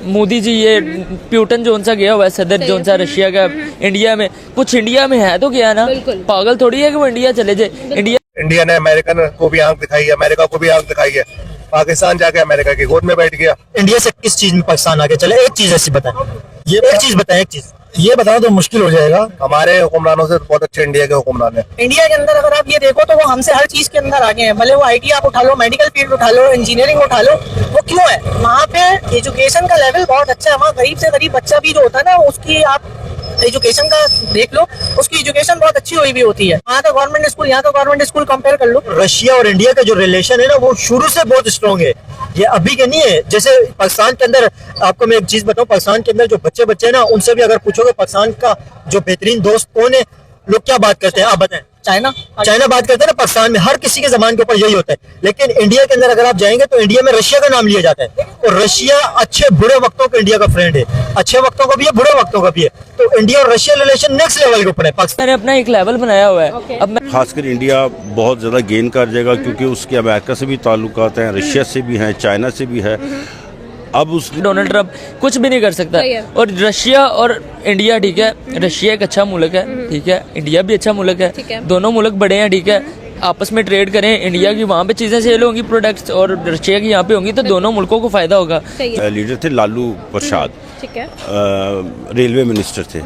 मोदी जी ये Putin zone सा गया हुआ है, सदर जोन सा रशिया का इंडिया में, कुछ इंडिया में है तो क्या ना, पागल थोड़ी है कि वो इंडिया चले जाए। इंडिया ने अमेरिकन को भी आंख दिखाई है, अमेरिका को भी आंख दिखाई है, पाकिस्तान जाके अमेरिका की गोद में बैठ गया। इंडिया से किस चीज में पाकिस्तान आगे चले, एक चीज ऐसी बताएं, ये एक चीज बताएं, एक चीज ये बताओ तो मुश्किल हो जाएगा। हमारे हुक्मरानों से बहुत अच्छे इंडिया के हुक्मरान है। इंडिया के अंदर अगर आप ये देखो तो वो हमसे हर चीज के अंदर आगे हैं, भले वो आईटी आप उठा लो, मेडिकल फील्ड उठा लो, इंजीनियरिंग उठा लो, वो क्यों है? वहाँ पे एजुकेशन का लेवल बहुत अच्छा है। वहाँ गरीब से गरीब बच्चा भी जो होता है ना, उसकी आप एजुकेशन का देख लो, उसकी एजुकेशन बहुत अच्छी हुई भी होती है। वहाँ तो गवर्नमेंट स्कूल, यहाँ तो गवर्नमेंट स्कूल कंपेयर कर लो। रशिया और इंडिया का जो रिलेशन है ना, वो शुरू से बहुत स्ट्रॉन्ग है, ये अभी के नहीं है। जैसे पाकिस्तान के अंदर, आपको मैं एक चीज बताऊं, पाकिस्तान के अंदर जो बच्चे हैं ना, उनसे भी अगर पूछोगे पाकिस्तान का जो बेहतरीन दोस्त कौन है, लोग क्या बात करते हैं, आप बताएं। चाइना बात करते हैं ना, पाकिस्तान में हर किसी के जबान के ऊपर यही होता है। लेकिन इंडिया के अंदर अगर आप जाएंगे तो इंडिया में रशिया का नाम लिया जाता है, और रशिया अच्छे बुरे वक्तों का इंडिया का फ्रेंड है, अच्छे वक्तों का भी है, बुरे वक्तों का भी है। तो इंडिया और रशिया रिलेशन नेक्स्ट लेवल के ऊपर है। पाकिस्तान ने अपना एक लेवल बनाया हुआ है। अब खासकर इंडिया बहुत ज़्यादा गेन कर जाएगा, क्योंकि उसके अमेरिका से भी ताल्लुकात हैं, रशिया से भी हैं, चाइना से भी है। अब उस डोनाल्ड ट्रंप कुछ भी नहीं कर सकता। और रशिया और इंडिया, ठीक है, रशिया एक अच्छा मुल्क है, ठीक है, इंडिया भी अच्छा मुल्क है, दोनों मुल्क बड़े हैं, ठीक है, आपस में ट्रेड करें, इंडिया की वहाँ पे चीज़ें सेल होंगी प्रोडक्ट्स, और रशिया की यहाँ पे होंगी, तो दोनों मुल्कों को फायदा होगा। लीडर थे लालू प्रसाद, रेलवे मिनिस्टर थे,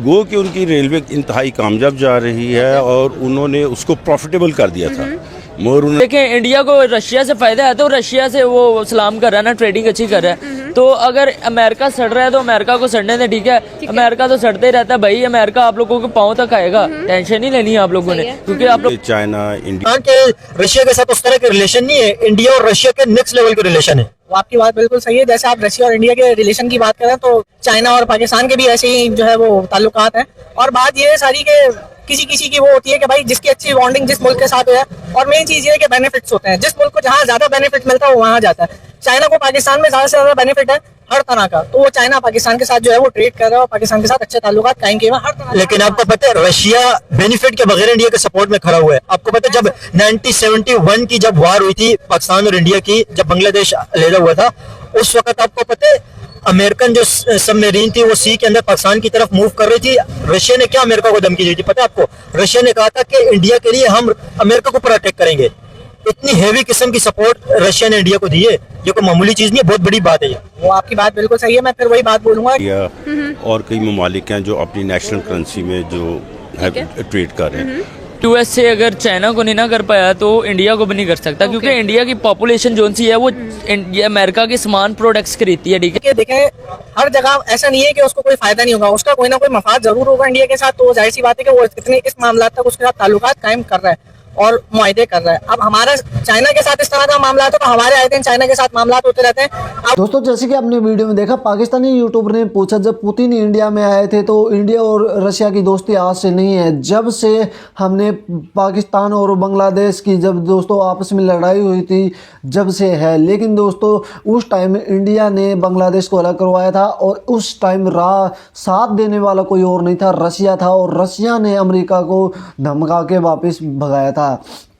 गो कि उनकी रेलवे इंतहाई कामयाब जा रही है और उन्होंने उसको प्रॉफिटेबल कर दिया था। देखें, इंडिया को रशिया से फायदा है तो रशिया से वो सलाम कर रहा है ना, ट्रेडिंग अच्छी कर रहा है। तो अगर अमेरिका सड़ रहा है तो अमेरिका को सड़ने दें, ठीक है, अमेरिका तो सड़ते ही रहता है भाई, अमेरिका आप लोगों के पाँव तक आएगा, टेंशन नहीं लेनी है आप लोगों ने, क्योंकि आप लोग चाइना इंडिया के रशिया के साथ उस तरह के रिलेशन नहीं है, इंडिया और रशिया के नेक्स्ट लेवल के रिलेशन है। वो आपकी बात बिल्कुल सही है। जैसे आप रशिया और इंडिया के रिलेशन की बात करें तो चाइना और पाकिस्तान के भी ऐसे ही जो है वो ताल्लुकात हैं। और बात ये सारी के किसी की वो होती है कि भाई जिसकी अच्छी बॉन्डिंग जिस मुल्क के साथ है, और मेन चीज ये है कि बेनिफिट्स होते हैं, जिस मुल्क को जहाँ ज्यादा बेनिफिट मिलता है वो वहाँ जाता है। चाइना को पाकिस्तान में ज्यादा से ज्यादा बेनिफिट है हर तरह का, तो वो चाइना पाकिस्तान के साथ जो है वो ट्रेड कर रहा है और पाकिस्तान के साथ अच्छे ताल्लुकात कायम किए हुए हर तरह। लेकिन आपको पता है रशिया बेनिफिट के बगैर इंडिया के सपोर्ट में खड़ा हुआ है। आपको पता है जब 1971 की जब वार हुई थी पाकिस्तान और इंडिया की, जब बांग्लादेश अलहदा हुआ था, उस वक्त आपको पता है अमेरिकन जो सबमरीन थी वो सी के अंदर पाकिस्तान की तरफ मूव कर रही थी। रशिया ने क्या अमेरिका को धमकी दी थी पता है आपको? रशिया ने कहा था कि इंडिया के लिए हम अमेरिका को प्रोटेक्ट करेंगे। इतनी हेवी किस्म की सपोर्ट रशिया ने इंडिया को दी है, ये कोई मामूली चीज नहीं है, बहुत बड़ी बात है ये। वो आपकी बात बिल्कुल सही है, मैं फिर वही बात बोलूंगा। और कई ममालिक हैं जो अपनी नेशनल करेंसी में जो है ट्रेड कर रहे हैं। यूएस से अगर चाइना को नहीं ना कर पाया तो इंडिया को भी नहीं कर सकता, क्योंकि इंडिया की पॉपुलेशन जो सी है वो अमेरिका के समान प्रोडक्ट्स खरीदती है, ठीक है। देखें, हर जगह ऐसा नहीं है कि उसको कोई फायदा नहीं होगा, उसका कोई ना कोई मफाद जरूर होगा इंडिया के साथ। तो जाहिर सी बात है कि वो इतने इस मामला तक उसके साथ ताल्लुकात कायम कर रहा है और मुआहदे कर रहा है। अब हमारा चाइना के साथ इस तरह का मामला तो हमारे आए दिन चाइना के साथ मामला होते रहते हैं। दोस्तों, जैसे कि आपने वीडियो में देखा, पाकिस्तानी यूट्यूबर ने पूछा जब पुतिन इंडिया में आए थे तो इंडिया और रशिया की दोस्ती आज से नहीं है, जब से हमने पाकिस्तान और बांग्लादेश की जब दोस्तों आपस में लड़ाई हुई थी जब से है। लेकिन दोस्तों उस टाइम इंडिया ने बांग्लादेश को अलग करवाया था और उस टाइम साथ देने वाला कोई और नहीं था, रशिया था, और रशिया ने अमेरिका को धमका के वापस भगाया था।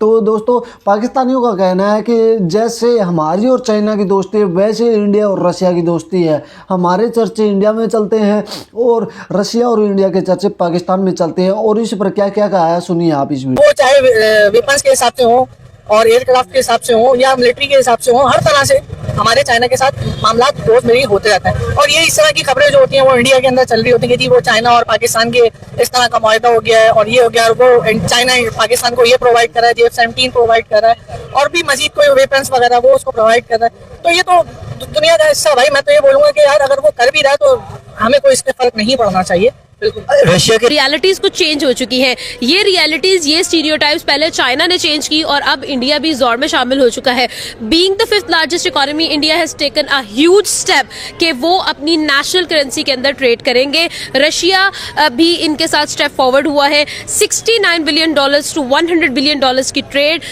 तो दोस्तों, पाकिस्तानियों का कहना है कि जैसे हमारी और चाइना की दोस्ती है वैसे इंडिया और रशिया की दोस्ती है। हमारे चर्चे इंडिया में चलते हैं और रशिया और इंडिया के चर्चे पाकिस्तान में चलते हैं। और इस पर क्या क्या कहा है सुनिए आप इस वीडियो। वो चाहे वेपन्स के हिसाब से हो और एयरक्राफ्ट के हिसाब से हो या मिलिट्री के हिसाब से हो, हर तरह से हमारे चाइना के साथ मामला रोजमेरी होते रहते हैं। और ये इस तरह की खबरें जो होती हैं वो इंडिया के अंदर चल रही होती है कि जी वो चाइना और पाकिस्तान के इस तरह का मुआहदा हो गया है और ये हो गया, और वो चाइना पाकिस्तान को ये प्रोवाइड कर रहा है, F-17 प्रोवाइड कर रहा है और भी मजीद कोई वेपन्स वगैरह वो उसको प्रोवाइड कर रहा है। तो ये तो दुनिया का हिस्सा भाई। मैं तो ये बोलूंगा कि यार अगर वो कर भी रहा है तो हमें कोई इसमें फर्क नहीं पड़ना चाहिए। रशिया की रियलिटीज कुछ चेंज हो चुकी हैं। ये रियलिटीज, ये स्टीरियोटाइप्स पहले चाइना ने चेंज की और अब इंडिया भी जोर में शामिल हो चुका है। Being the 5th largest economy, India has taken a huge step कि वो अपनी नेशनल करेंसी के अंदर ट्रेड करेंगे। रशिया भी इनके साथ स्टेप फॉरवर्ड हुआ है। $69 बिलियन टू $100 बिलियन की ट्रेड,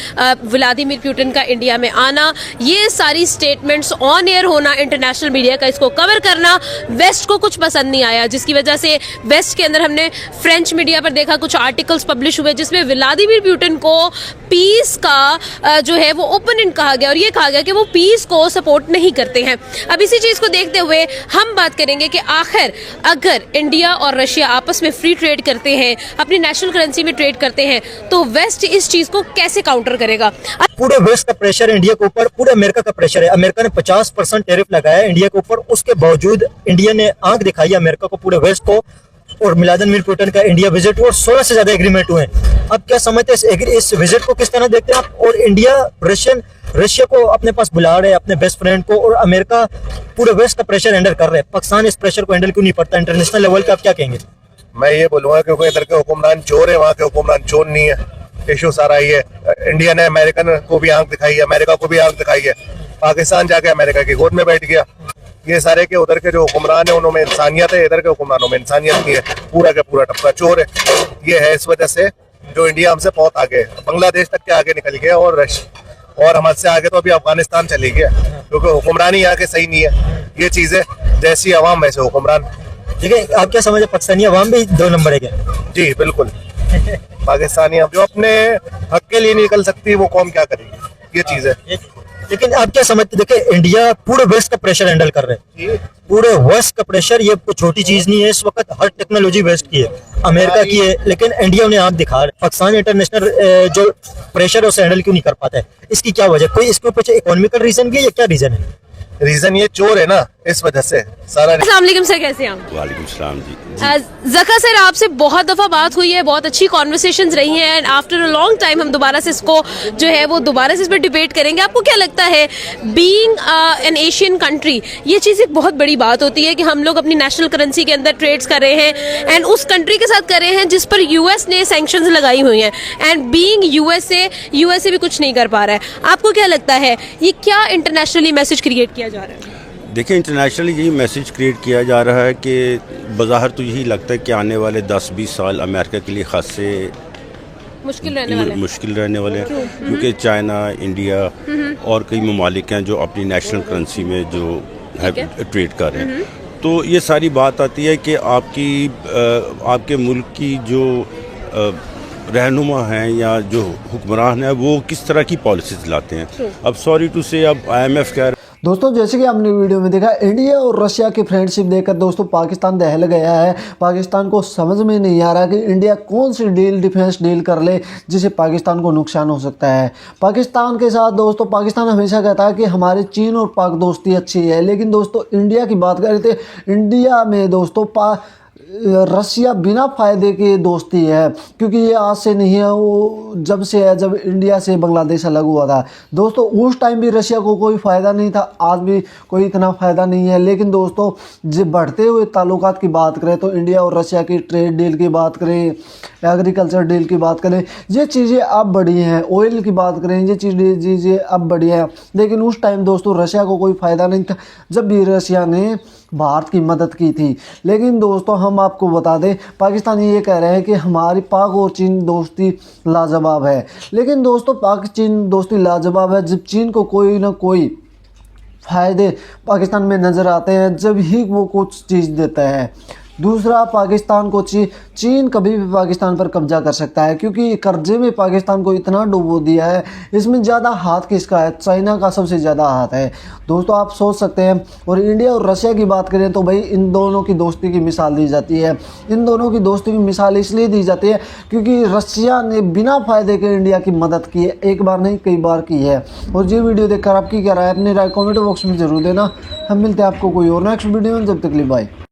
व्लादिमीर पुतिन का इंडिया में आना, ये सारी स्टेटमेंट्स ऑन एयर होना, इंटरनेशनल मीडिया का इसको कवर करना वेस्ट को कुछ पसंद नहीं आया, जिसकी वजह से वेस्ट वेस्ट के अंदर हमने फ्रेंच मीडिया पर देखा, कुछ आर्टिकल्स पब्लिश हुए जिसमें व्लादिमीर पुतिन को पीस का जो है वो ओपोनेंट कहा गया और ये कहा गया कि वो पीस को सपोर्ट नहीं करते हैं। अब इसी चीज को देखते हुए हम बात करेंगे कि आखिर अगर इंडिया और रशिया आपस में फ्री ट्रेड करते हैं, अपनी नेशनल करेंसी में ट्रेड करते हैं, तो वेस्ट इस चीज को कैसे काउंटर करेगा। पूरे वेस्ट का प्रेशर है इंडिया के ऊपर, पूरे अमेरिका का प्रेशर है। अमेरिका ने 50% टैरिफ लगाया है इंडिया के ऊपर, उसके बावजूद इंडिया ने आंख दिखाई है अमेरिका को, पूरे वेस्ट को। और व्लादिमीर पुतिन का इंडिया विजिट हुआ और 16 से ज्यादा एग्रीमेंट हुए हैं। अब क्या समझते हैं इस विजिट को किस तरह देखते हैं आप? और इंडिया रशिया को अपने पास बुला रहे हैं, अपने बेस्ट फ्रेंड को, और अमेरिका पूरे वेस्ट का प्रेशर हैंडल कर रहे हैं। पाकिस्तान इस प्रेशर को हैंडल क्यों नहीं करता इंटरनेशनल लेवल पे? आप क्या कहेंगे? मैं ये बोलूंगा क्योंकि इधर के हुक्मरान चोर है, वहाँ के हुक्मरान चोर नहीं है। इशू सारा ये इंडिया ने अमेरिकन को भी आंख दिखाई है, अमेरिका को भी आंख दिखाई है। पाकिस्तान जाके अमेरिका की गोद में बैठ गया। ये सारे के उधर के जो हुक्मरान है उनमें इंसानियत है, इधर के हुक्मरानों में इंसानियत नहीं है। पूरा का पूरा टप्पा चोर है। ये है इस वजह से जो इंडिया हमसे बहुत आगे, बांग्लादेश तक के आगे निकल गया, और हमसे आगे तो अभी अफगानिस्तान चली गया, क्योंकि हुक्मरानी यहाँ के सही नहीं है। ये चीजें जैसी अवाम वैसे हुक्मरान। ठीक है, आप क्या समझे, पाकिस्तानी अवाम भी 2 नंबर है क्या? जी बिल्कुल। पाकिस्तानी जो अपने हक के लिए निकल सकती है वो कौम क्या करेगी, ये चीज है। लेकिन आप क्या समझते, देखिए इंडिया पूरे वेस्ट का प्रेशर हैंडल कर रहे हैं। पूरे वेस्ट का प्रेशर, ये कोई छोटी चीज नहीं है। इस वक्त हर टेक्नोलॉजी वेस्ट की है, अमेरिका की है, लेकिन इंडिया ने आप दिखा रहे। पाकिस्तान इंटरनेशनल जो प्रेशर है उसे हैंडल क्यों नहीं कर पाता है? इसकी क्या वजह? कोई इसके ऊपर इकोनॉमिकल रीजन भी है या क्या रीजन है? रीजन ये चोर है ना, इस वजह से सारा। अस्सलाम वालेकुम सर, कैसे हैं आप? वालेकुम सलाम जी। ज़का सर, आपसे बहुत दफ़ा बात हुई है, बहुत अच्छी कॉन्वर्सेशंस रही हैं, and after a long time हम दोबारा से इसको जो है वो दोबारा से इस पर डिबेट करेंगे। आपको क्या लगता है, बीइंग एन एशियन कंट्री, ये चीज़ एक बहुत बड़ी बात होती है कि हम लोग अपनी नेशनल करेंसी के अंदर ट्रेड्स कर रहे हैं एंड उस कंट्री के साथ कर रहे हैं जिस पर यूएस ने सैंक्शंस लगाई हुई हैं, एंड बीइंग यूएसए भी कुछ नहीं कर पा रहा है। आपको क्या लगता है ये क्या इंटरनेशनली मैसेज क्रिएट किया जा रहा है? देखिए, इंटरनेशनली यही मैसेज क्रिएट किया जा रहा है कि बज़ाहिर तो यही लगता है कि आने वाले 10-20 साल अमेरिका के लिए खासे मुश्किल रहने वाले हैं, क्योंकि चाइना, इंडिया और कई ममालिक हैं जो अपनी नेशनल करेंसी में जो है ट्रेड कर रहे हैं। तो ये सारी बात आती है कि आपके मुल्क की जो रहनुमा हैं या जो हुक्मरान है वो किस तरह की पॉलिसीज लाते हैं। अब सॉरी टू से, अब IMF कह रहा है। दोस्तों, जैसे कि हमने वीडियो में देखा, इंडिया और रशिया की फ्रेंडशिप देखकर दोस्तों पाकिस्तान दहल गया है। पाकिस्तान को समझ में नहीं आ रहा कि इंडिया कौन सी डिफेंस डील कर ले जिससे पाकिस्तान को नुकसान हो सकता है। पाकिस्तान के साथ दोस्तों पाकिस्तान हमेशा कहता है कि हमारी चीन और पाक दोस्ती अच्छी है, लेकिन दोस्तों इंडिया की बात करें तो इंडिया में दोस्तों रशिया बिना फ़ायदे के दोस्ती है, क्योंकि ये आज से नहीं है, वो जब से है जब इंडिया से बांग्लादेश अलग हुआ था। दोस्तों उस टाइम भी रशिया को कोई फ़ायदा नहीं था, आज भी कोई इतना फ़ायदा नहीं है। लेकिन दोस्तों जब बढ़ते हुए ताल्लुकात की बात करें तो इंडिया और रशिया की ट्रेड डील की बात करें, एग्रीकल्चर डील की बात करें, ये चीज़ें अब बढ़ी हैं। ऑयल की बात करें, ये चीज़ें अब बढ़ी हैं। लेकिन उस टाइम दोस्तों रशिया को कोई फ़ायदा नहीं था जब भी रशिया ने भारत की मदद की थी। लेकिन दोस्तों हम आपको बता दें, पाकिस्तानी ये कह रहे हैं कि हमारी पाक और चीन दोस्ती लाजवाब है। लेकिन दोस्तों पाक चीन दोस्ती लाजवाब है जब चीन को कोई ना कोई फ़ायदे पाकिस्तान में नज़र आते हैं, जब ही वो कुछ चीज़ देता है। दूसरा, पाकिस्तान को चीन कभी भी पाकिस्तान पर कब्जा कर सकता है, क्योंकि कर्जे में पाकिस्तान को इतना डुबो दिया है। इसमें ज़्यादा हाथ किसका है? चाइना का सबसे ज़्यादा हाथ है। दोस्तों आप सोच सकते हैं। और इंडिया और रशिया की बात करें तो भाई इन दोनों की दोस्ती की मिसाल दी जाती है। इन दोनों की दोस्ती की मिसाल इसलिए दी जाती है क्योंकि रशिया ने बिना फ़ायदे के इंडिया की मदद की है, एक बार नहीं कई बार की है। और ये वीडियो देखकर आपकी क्या राय है? अपनी राय कॉमेंट बॉक्स में ज़रूर देना। हम मिलते हैं आपको कोई और नेक्स्ट वीडियो में, जब तक के लिए बाय।